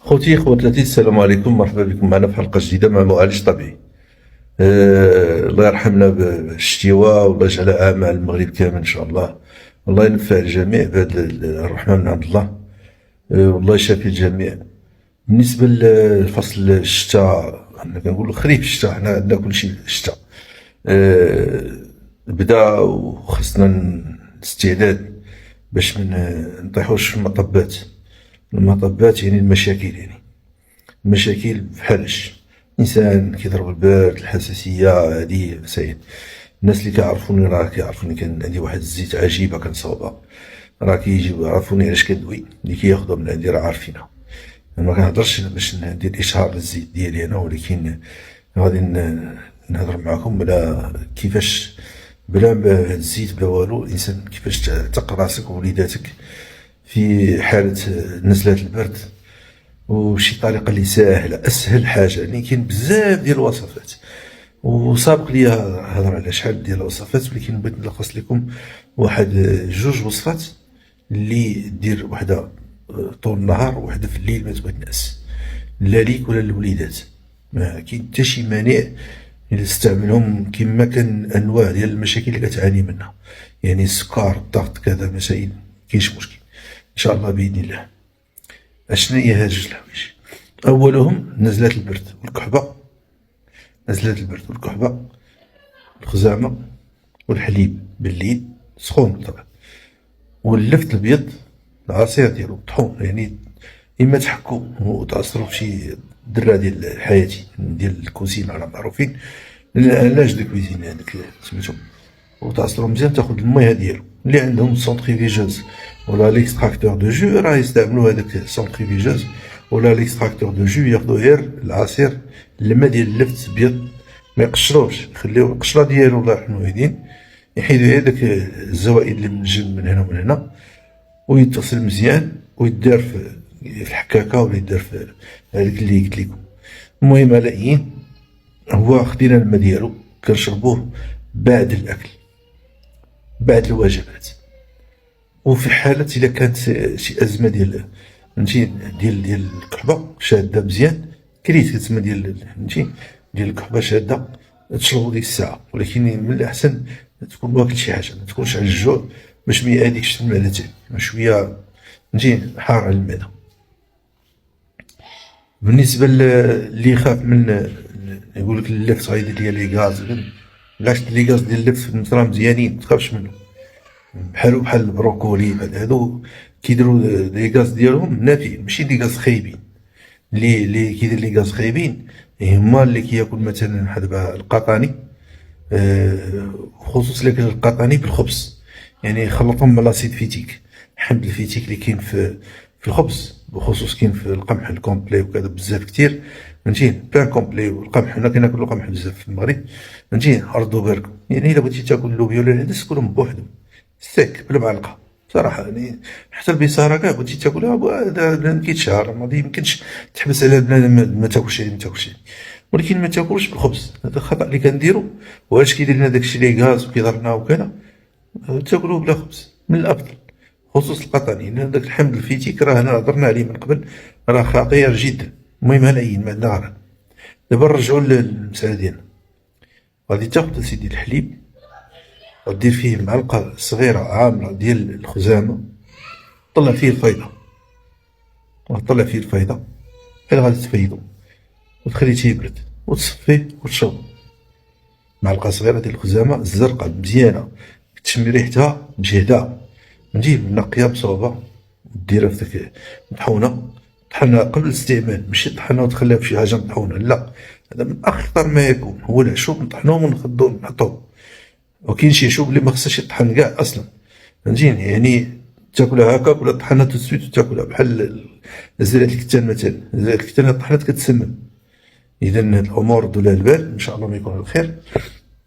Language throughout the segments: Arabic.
خوتي خواتاتي، السلام عليكم، مرحبا بكم معنا في حلقة جديدة مع معالج طبيعي. الله يرحمنا بالشتيوة والله يجعلها عام على المغرب كامل إن شاء الله. الله ينفع الجميع بهذه الرحمة من عند الله. والله يشافي الجميع. بالنسبة لفصل الشتاء، أنا كنقولو خريف الشتاء، حنا عندنا كلشي الشتاء. بدا وخصنا الاستعداد باش من نطيحوش في المطبات. المطبات يعني المشاكل، يعني المشاكل بحالش انسان كيضرب البرد، الحساسيه، هذه مسائل. الناس اللي كيعرفوني راه كيعرفوني كان عندي واحد الزيت عجيبه كنصاوبها، راه كيجيو يعرفوني علاش كندوي، اللي كياخذوا من عندي راه عارفينها. ما كنهضرش باش ندير اشهار للزيت ديالي انا، ولكن غادي نهضر معكم بلا كيفاش، بلا الزيت بلا والو، الانسان كيفاش تق راسك ووليداتك في حالة نزلة البرد. وشي طريقة اللي ساهلة، أسهل حاجة، يعني كاين بزاف ديال الوصفات، وسابق ليا هضر على شحال ديال الوصفات، ولكن بغيت نلخص لكم واحد جوج وصفات اللي دير وحدة طول النهار وحدة في الليل ما تبغي تنعس، لا ليك ولا للوليدات. ما كاين حتى شي مانع إلا تستعملهم. كما كان أنواع ديال المشاكل اللي كتعاني منها، يعني السكر، الضغط، كذا مسائل، مكاينش مشكل ان شاء الله باذن الله. اشنا هي هاد جوج الحوايج؟ اولهم نزلة البرد والكحبه، نزلة البرد والكحبه، الخزامه والحليب بالليل سخون طبعا، واللفت الابيض، العصير ديالو طحون، يعني اما تحكو وتعصرو بشي درة ديال حياتي ديال الكوزينه راه معروفين، لاج دو كوزين هذاك سميتو، وتعصرو مزيان، تاخد الميه ديالو. اللي عندهم سونتريفيجوز ولا ليكستراكتور دو جو راه يستعملوا هذاك سونتريفيجوز ولا ليكستراكتور دو جو، ياخدو غير العصير، الماء ديال اللفت ابيض، ما يقشروش، يخليو القشره ديالو الله يرحم الوالدين، يحيدو غير داك الزوائد اللي من الجلد من هنا ومن هنا، ويتغسل مزيان ويدار في الحكاكه، ولا يدار في هذاك اللي قلت لكم. المهم ملايين، هو خدينا الماء ديالو كنشربوه بعد الاكل، بعد الوجبات. وفي حالة إلا كانت شي أزمة ديال فهمتي ديال الكحبة شادة مزيان، كريت كتسمى ديال فهمتي ديال الكحبة شادة، تشربو ديك الساعة. ولكن من الأحسن تكون واكل شي حاجة، ما تكونش على الجوع باش ما يأذيكش المعدة تاعك، شوية فهمتي حار على المعدة. بالنسبة اللي يخاف من يقولك اللفت غيدير ليه لي غاز، بالعكس لي غاز ديال اللفت في المصرا مزيانين، متخافش منهم، بحالو بحال البروكولي، بحال هادو كيديروا لي غاز ديالهم نافعين، ماشي لي غاز خايبين. اللي كيدير لي غاز خايبين هما اللي كياكل مثلا بحال دابا القطاني، خصوصا الا كان القطاني بالخبز، يعني خلطهم مع لاسيد فيتيك، حمض الفيتيك اللي كاين في الخبز، بخصوص كاين في القمح الكومبلي وكذا بزاف كتير، فهمتي بان كومبلي. والقمح حنا كناكلو قمح بزاف في المغرب، فهمتي ردو بالكم. يعني الا بغيتي تاكل اللوبيا ولا العدس كلهم بوحدهم سيك بلا معلقه صراحه، يعني حتى البصاره كاع بغيتي تاكلها ما كيتشهر، ما يمكنش تحبس على بنادم ما تاكلش ما تاكلش، ولكن ما تاكلش بالخبز. هذا الخطا اللي كنديرو، وعلاش كيدير لنا داكشي لي غاز وكيضرنا وكذا. تاكلوه بلا خبز من الافضل، خصوص القطني، لان داك الحمض الفيتيك راه هنا هضرنا عليه من قبل، راه خطير جدا. المهم هلاين ما عندنا غير. دابا نرجعو للمساله ديالنا. غادي تاخد سيدي الحليب، غدير فيه معلقة صغيرة عامرة ديال الخزامة، طلع فيه الفايدة، وطلع فيه الفايدة، غير غادي تفيدو وتخليه تيبرد وتصفيه وتشربو. معلقة صغيرة ديال الخزامة الزرقاء مزيانة، تشمي ريحتها مجهدة، فهمتي منقية بصوبة، ديرها في داك مطحونة، طحنها قبل الاستعمال، ماشي طحنها وتخليها في شي حاجة مطحونة، لا، هذا من أخطر ما يكون. هو العشوب نطحنوهم ونخدوهم نحطوهم، وكاين شي عشوب اللي ما خصهاش يطحن كاع اصلا، فهمتيني، يعني تاكلها هكاك ولا طحنها تو سويت وتاكلها، بحال زريعة الكتان مثلا، زريعة الكتان الا طحنت كتسمم. اذا هاد الامور ردوا لها البال ان شاء الله ما يكون على خير.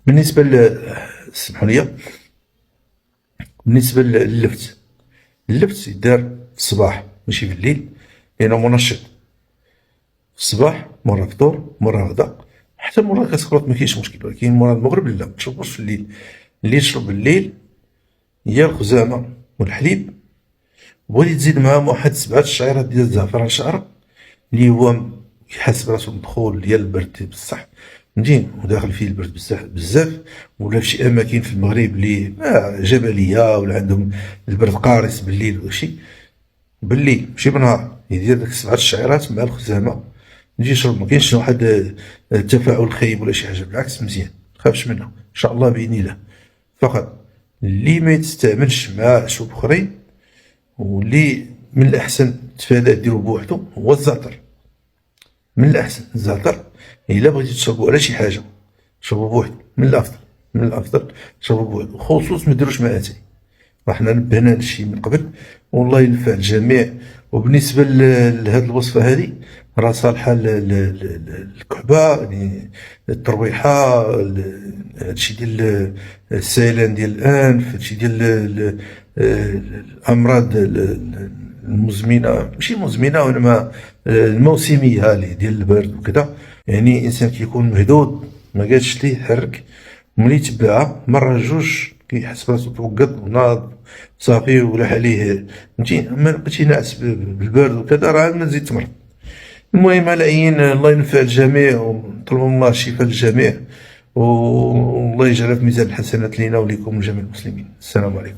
بالنسبه سمحوا لي، بالنسبه لللفت، اللفت يدار في الصباح ماشي في الليل، لانه منشط. في الصباح مره فطور مره غدا، حتى مره كتخلط ما كاينش مشكل، ولكن مره المغرب لا، ما تشربوش في الليل. اللي تشرب الليل هي الخزامة والحليب، بغيتي تزيد معاهم واحد 7 شعيرات ديال الزعفران شعرة، اللي هو يحس براسو مدخول ديال البرد بصح فهمتي، وداخل فيه البرد بزاف بزاف، ولا في شي اماكن في المغرب اللي جبليه ولا عندهم البرد قارس بالليل وداكشي، بالليل ماشي بالنهار يدير داك 7 الشعيرات مع الخزامه يجي يشرب. ما كاينش واحد تفاعل خايب ولا شي حاجه، بالعكس مزيان، متخافش منها ان شاء الله باذن الله. فقط اللي ما يتستعملش مع شرب اخرين، واللي من الاحسن تفادى ديرو بوحدو، هو الزعتر. من الاحسن الزعتر الا بغيتي تشربو على شي حاجه شربو بوحدو، من الافضل من الافضل تشربو بوحدو، خصوص ما ديروش مع اتاي. راحنا نبهنا هذا الشيء من قبل، والله ينفع الجميع. وبالنسبه لهذه الوصفه هذه راه صالحه للكحبه، يعني الترويحه، هادشي ديال السيلان ديال الانف، هادشي ديال الامراض المزمنه، ماشي مزمنه وانما الموسميه هذه ديال البرد وكذا. يعني الانسان كيكون مهدود ما قالش ليه حرك، ملي تبعها مره جوج كيحس براسو توقد وناض صافي ولاح عليه فهمتي. اما بقيتي ناعس بالبرد وكذا راه نزيد تمرض. المهم على أيين الله ينفع الجميع، ونطلب من الله الشفاء للجميع، والله يجعل في ميزان الحسنات لينا وليكم ولجميع المسلمين. السلام عليكم.